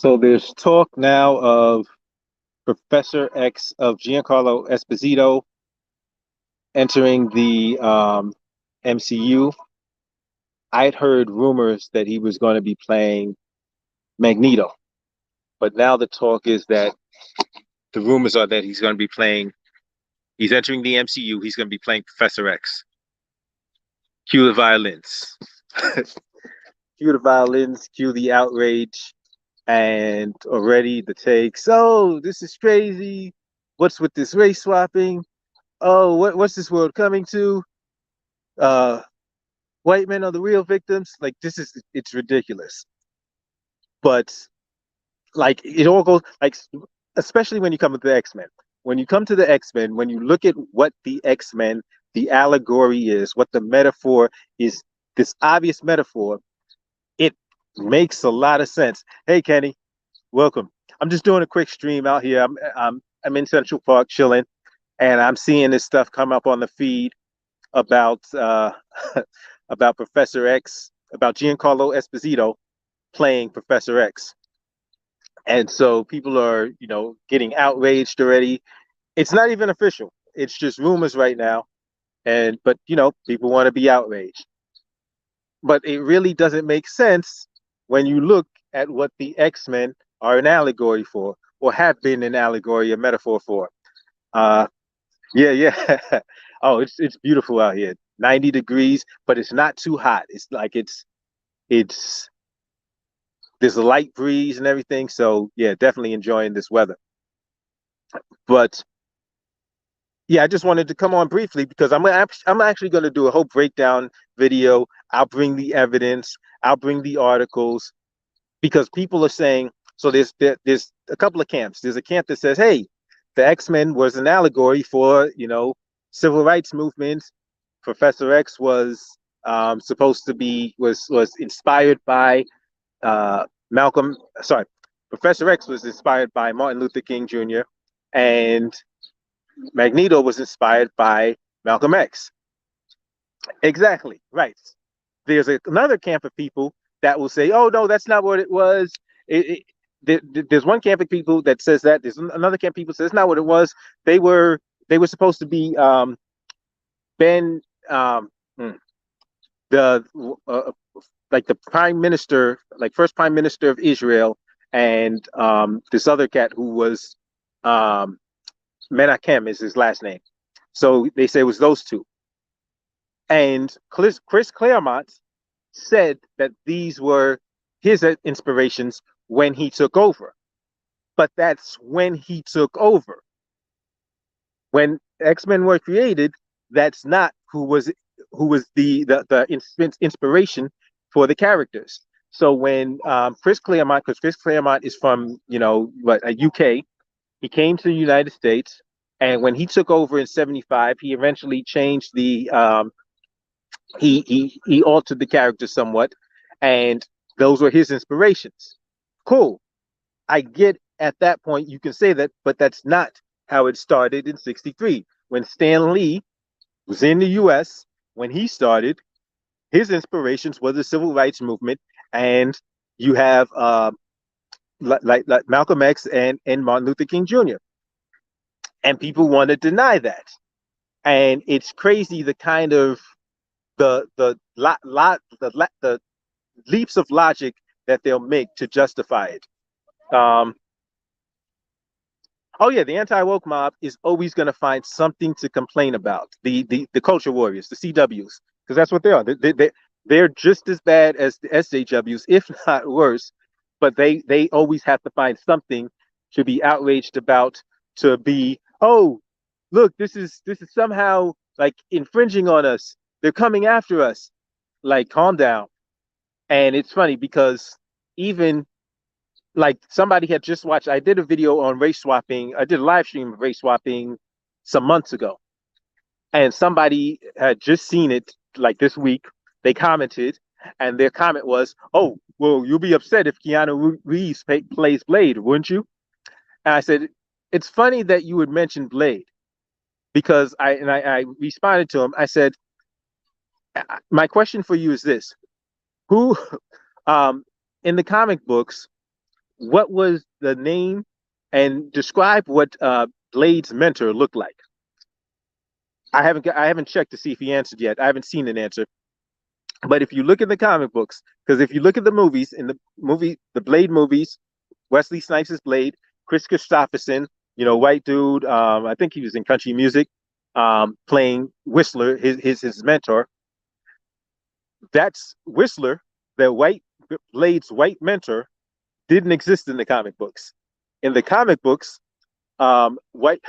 So there's talk now of Professor X of Giancarlo Esposito entering the MCU. I'd heard rumors that he was going to be playing Magneto, but now the talk is that the rumors are that he's entering the MCU, he's going to be playing Professor X. Cue the violins. Cue the violins, cue the outrage, and already the takes. Oh, this is crazy. What's with this race swapping? Oh, what's this world coming to? Uh, White men are the real victims. Like it's ridiculous. But like it all goes like, especially when you come to the X-Men. When you come to the X-Men, when you look at what the X-Men, the allegory is, what the metaphor is, this obvious metaphor, it makes a lot of sense. Hey, Kenny, welcome. I'm just doing a quick stream out here. I'm in Central Park chilling, and I'm seeing this stuff come up on the feed about about Professor X, about Giancarlo Esposito playing Professor X. And so people are, getting outraged already. It's not even official. It's just rumors right now. And but people want to be outraged. But it really doesn't make sense when you look at what the X-Men are an allegory for, or have been an allegory, a metaphor for. Uh yeah, yeah. Oh, it's beautiful out here. 90 degrees, but it's not too hot. It's like it's there's a light breeze and everything. So yeah, definitely enjoying this weather. But yeah, I just wanted to come on briefly because I'm actually going to do a whole breakdown video. I'll bring the evidence. I'll bring the articles because people are saying so. There's a couple of camps. There's a camp that says, hey, the X-Men was an allegory for civil rights movement. Professor X was supposed to be was inspired by Malcolm. Sorry, Professor X was inspired by Martin Luther King Jr. and Magneto was inspired by Malcolm X. Exactly, right. There's another camp of people that will say, "Oh no, that's not what it was." There's one camp of people that says that. There's another camp of people that says that's not what it was. They were they were supposed to be Ben, hmm, the like the prime minister, like first prime minister of Israel, and this other cat who was um, Menachem is his last name. So they say it was those two. And Chris Claremont said that these were his inspirations when he took over. But that's when he took over. When X-Men were created, that's not who was the inspiration for the characters. So when Chris Claremont, because Chris Claremont is from UK, he came to the United States, and when he took over in '75, he eventually changed the he altered the character somewhat, and those were his inspirations. Cool. I get at that point you can say that, but that's not how it started in '63 when Stan Lee was in the U.S. When he started, his inspirations were the civil rights movement, and you have like Malcolm X and Martin Luther King Jr. And people want to deny that, and it's crazy the kind of the leaps of logic that they'll make to justify it. Um, oh yeah, the anti-woke mob is always going to find something to complain about. The culture warriors, the CWs, because that's what they are. They're just as bad as the SJWs, if not worse. But they always have to find something to be outraged about. To be, oh, look, this is somehow like infringing on us. They're coming after us. Like, calm down. And it's funny because even like somebody had just watched, I did a video on race swapping. I did a live stream of race swapping some months ago. And somebody had just seen it like this week. They commented, and their comment was, "Oh, well, you'll be upset if Keanu Reeves plays Blade, wouldn't you?" And I said, "It's funny that you would mention Blade because I responded to him. I said, my question for you is this: Who, um, in the comic books, what was the name and describe what Blade's mentor looked like. I haven't checked to see if he answered yet. I haven't seen an answer. But if you look in the comic books, because if you look at the movies, in the Blade movies, Wesley Snipes is Blade, Chris Christopherson, white dude. I think he was in country music, playing Whistler, his mentor. That's Whistler, the white Blade's white mentor, didn't exist in the comic books. In the comic books, white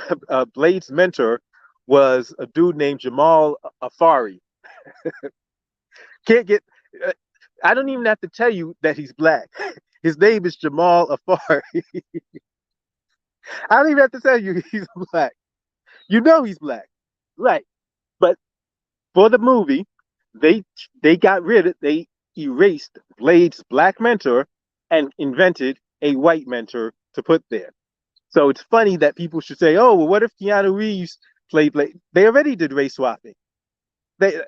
Blade's mentor was a dude named Jamal Afari. Can't get. Uh, I don't even have to tell you that he's black. His name is Jamal Afari. I don't even have to tell you he's black. You know he's black, right? But for the movie, they they erased Blade's black mentor and invented a white mentor to put there. So it's funny that people should say, "Oh, well, what if Keanu Reeves played Blade?" They already did race swapping. But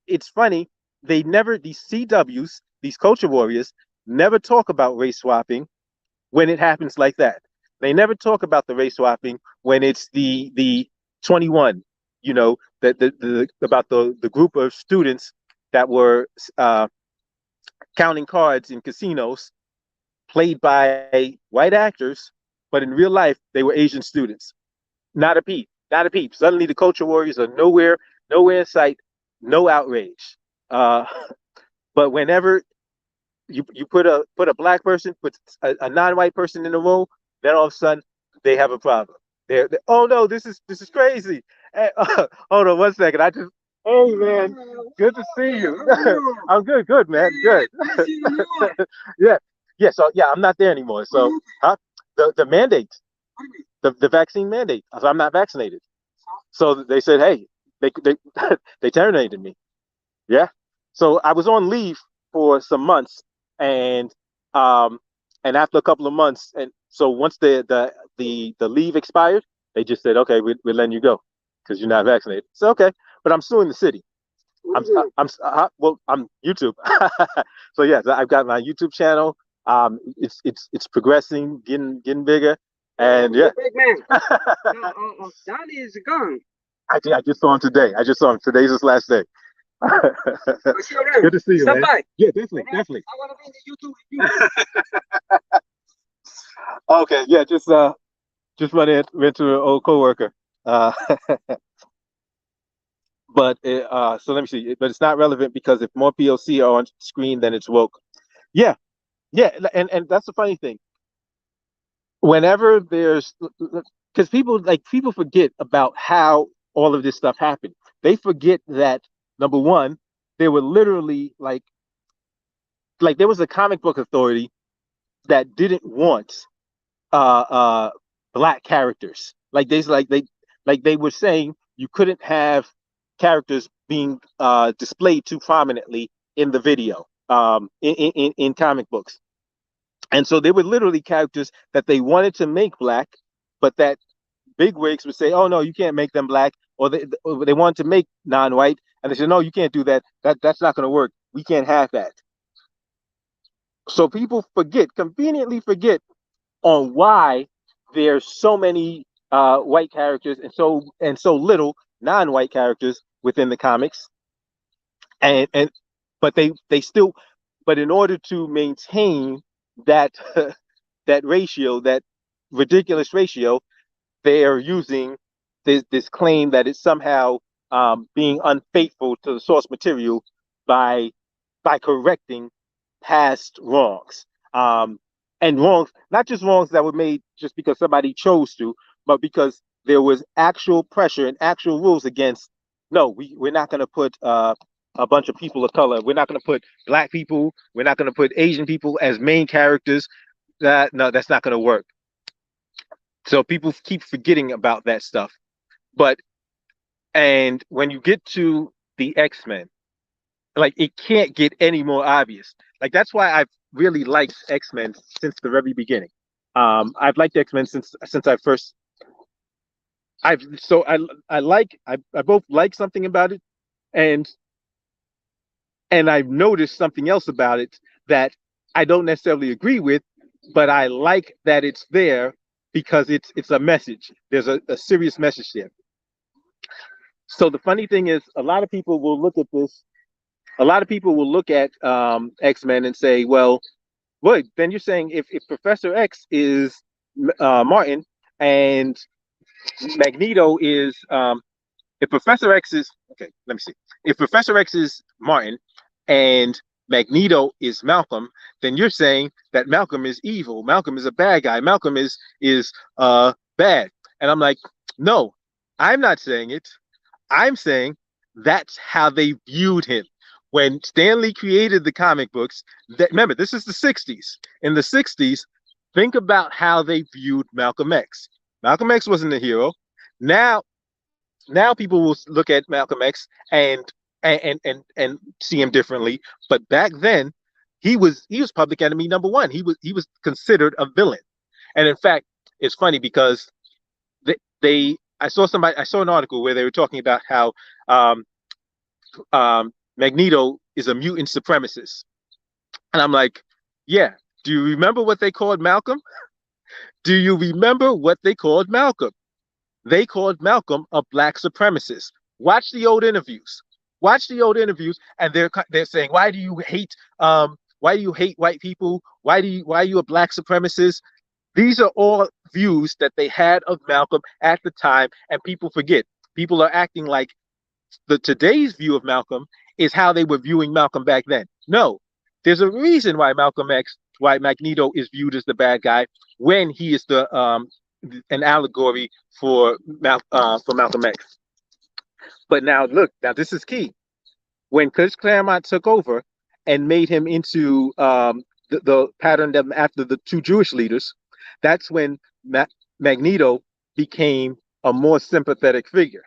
it's funny. They never these CWs, these culture warriors, never talk about race swapping when it happens like that. They never talk about the race swapping when it's the 21, about the group of students that were counting cards in casinos, played by white actors, but in real life they were Asian students. Not a peep, not a peep. Suddenly the culture warriors are nowhere in sight, no outrage. Uh, but whenever you put a black person, put a non-white person in the room, then all of a sudden they have a problem. Oh no, this is crazy. Hey, hold on 1 second. Hey man, good to see you. I'm good, good man, good. Yeah, yeah. So yeah, I'm not there anymore. So huh? The mandate, the vaccine mandate. So I'm not vaccinated. So they said, hey, they they terminated me. Yeah. So I was on leave for some months, and um, and after a couple of months, and so once the leave expired, they just said, okay, we're letting you go because you're not vaccinated. So okay, but I'm suing the city. I'm YouTube. So yes, I've got my YouTube channel. It's progressing, getting bigger, and yeah. Big man. Donnie is gone. I just saw him today. I just saw him. Today's his last day. Good to see you, man. By. Yeah, definitely, definitely. I want to be in the YouTube. Okay, yeah, just run into an old coworker. Uh, but so let me see. But it's not relevant because if more POC are on screen, then it's woke. Yeah, yeah, and that's the funny thing. Whenever there's because people forget about how all of this stuff happened. They forget that number one, there were literally like there was a comic book authority that didn't want uh uh black characters. Like they were saying you couldn't have characters being displayed too prominently in the video in comic books. And so there were literally characters that they wanted to make black, but that big wigs would say, "Oh no, you can't make them black," or they wanted to make non-white, and they said, "No, you can't do that. That's not going to work. We can't have that." So people conveniently forget on why there's so many white characters and so little non-white characters within the comics, and but they still, but in order to maintain that that ratio, that ridiculous ratio, they are using this claim that it's somehow being unfaithful to the source material by correcting past wrongs. And wrongs, not just wrongs that were made just because somebody chose to, but because there was actual pressure and actual rules against. No, we're not going to put a bunch of people of color. We're not going to put black people. We're not going to put Asian people as main characters. No, that's not going to work. So people keep forgetting about that stuff. But and when you get to the X-Men, like it can't get any more obvious. Like that's why I've really liked X-Men since the very beginning. I've liked X-Men since I first. I've so I both like something about it, and I've noticed something else about it that I don't necessarily agree with, but I like that it's there because it's a message. There's a serious message there. So the funny thing is, a lot of people will look at this. A lot of people will look at X-Men and say, well, wait, then you're saying if Professor X is Martin and Magneto is if Professor X is okay, let me see. If Professor X is Martin and Magneto is Malcolm, then you're saying that Malcolm is evil. Malcolm is a bad guy. Malcolm is bad. And I'm like, no, I'm not saying it. I'm saying that's how they viewed him. When Stanley created the comic books, that remember, this is the 60s. In the 60s, think about how they viewed Malcolm X. Malcolm X wasn't a hero. Now now people will look at Malcolm X and see him differently. But back then, he was public enemy number one. He was considered a villain. And in fact, it's funny because they I saw an article where they were talking about how um, Magneto is a mutant supremacist, and I'm like, yeah. Do you remember what they called Malcolm? Do you remember what they called Malcolm? They called Malcolm a black supremacist. Watch the old interviews. Watch the old interviews, and they're saying, why do you hate white people? Why are you a black supremacist? These are all views that they had of Malcolm at the time, and people forget. People are acting like the today's view of Malcolm is how they were viewing Malcolm back then. No, there's a reason why Magneto is viewed as the bad guy when he is the an allegory for Malcolm X. But now look, now this is key. When Chris Claremont took over and made him into the pattern them after the two Jewish leaders, that's when Magneto became a more sympathetic figure.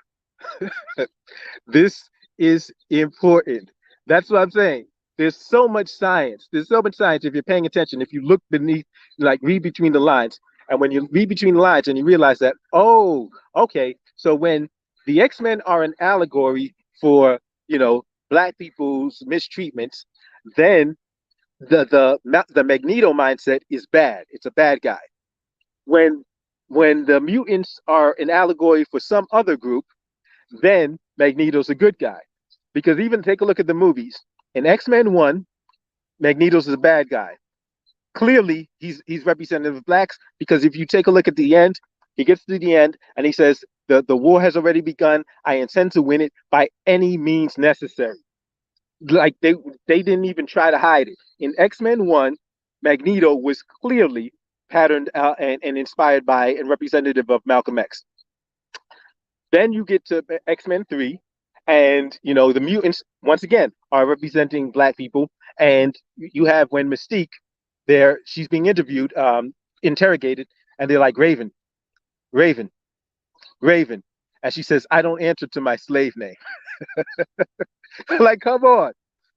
This is important. That's what I'm saying. There's so much science. There's so much science if you're paying attention. If you look beneath, like read between the lines, and when you read between the lines and you realize that, oh, okay, so when the X-Men are an allegory for black people's mistreatments, then the Magneto mindset is bad. It's a bad guy. When the mutants are an allegory for some other group, then Magneto's a good guy. Because even take a look at the movies. In X-Men 1, Magneto's a bad guy. Clearly, he's representative of blacks because if you take a look at the end, he gets to the end and he says, the war has already begun. I intend to win it by any means necessary. Like they didn't even try to hide it. In X-Men 1, Magneto was clearly patterned and inspired by and representative of Malcolm X. Then you get to X-Men 3, and the mutants once again are representing black people. And you have when Mystique there, she's being interviewed, interrogated, and they're like, Raven, Raven, Raven. And she says, I don't answer to my slave name. Like, come on.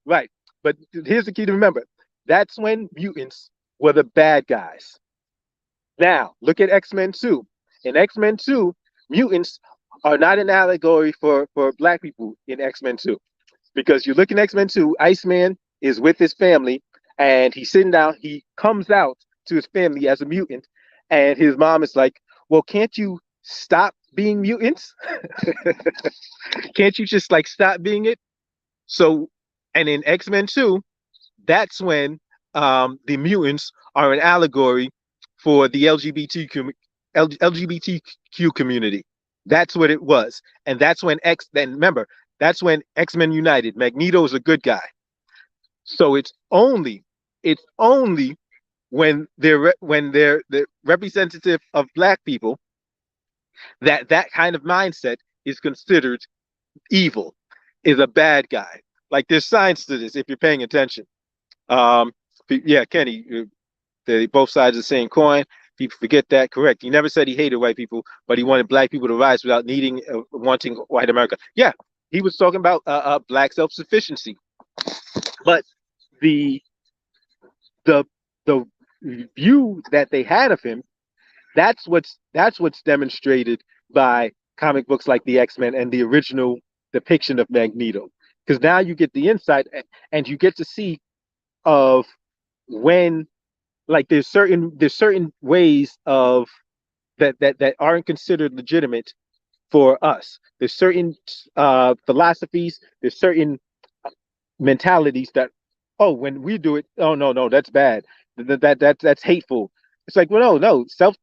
Right. But here's the key to remember. That's when mutants were the bad guys. Now, look at X-Men 2. In X-Men 2, mutants are not an allegory for black people in X-Men 2. Because you look in X-Men 2, Iceman is with his family and he's sitting down. He comes out to his family as a mutant, and his mom is like, well, can't you stop being mutants? Can't you just like stop being it? So, and in X-Men 2, that's when the mutants are an allegory for the LGBTQ community. That's what it was. And that's when then remember, that's when X-Men United, Magneto is a good guy. So it's only when they're the representative of black people that kind of mindset is considered evil, is a bad guy. Like there's science to this if you're paying attention. Um, yeah, Kenny, both sides of the same coin. People forget that. Correct. He never said he hated white people, but he wanted black people to rise without wanting white America. Yeah, he was talking about black self-sufficiency. But the the the view that they had of him, that's what's demonstrated by comic books like the X-Men and the original depiction of Magneto. Because now you get the insight and you get to see of when like there's certain ways of that aren't considered legitimate for us. There's certain philosophies, there's certain mentalities that, oh, when we do it, oh no, no, that's bad. That's hateful. It's like, well, no, self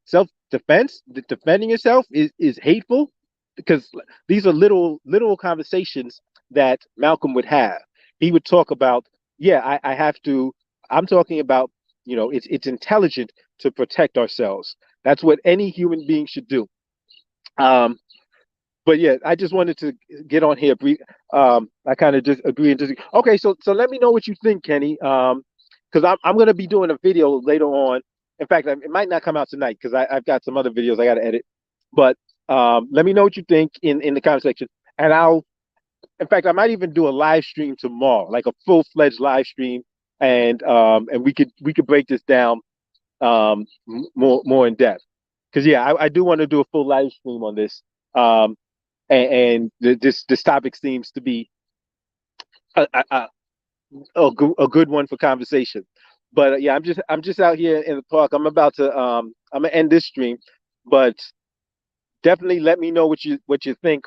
defense, defending yourself is hateful, because these are little conversations that Malcolm would have. He would talk about, yeah, I have to. I'm talking about, it's intelligent to protect ourselves. That's what any human being should do. Um, but yeah, I just wanted to get on here. I kind of just agree and disagree. Okay, so let me know what you think, Kenny. Because I'm gonna be doing a video later on. In fact, it might not come out tonight because I've got some other videos I got to edit. But let me know what you think in the comment section, and in fact, I might even do a live stream tomorrow, like a full-fledged live stream, and we could break this down more in depth. Because yeah, I do want to do a full live stream on this. Um, this topic seems to be a, a, a, a good one for conversation. But yeah, I'm just out here in the park. I'm gonna end this stream, but definitely let me know what you think.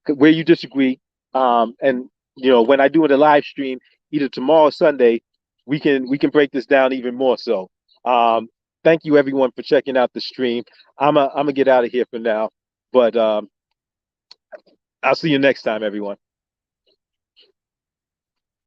Where you disagree. And when I do the live stream, either tomorrow or Sunday, we can break this down even more. So, um, thank you everyone for checking out the stream. I'm gonna get out of here for now, but I'll see you next time, everyone.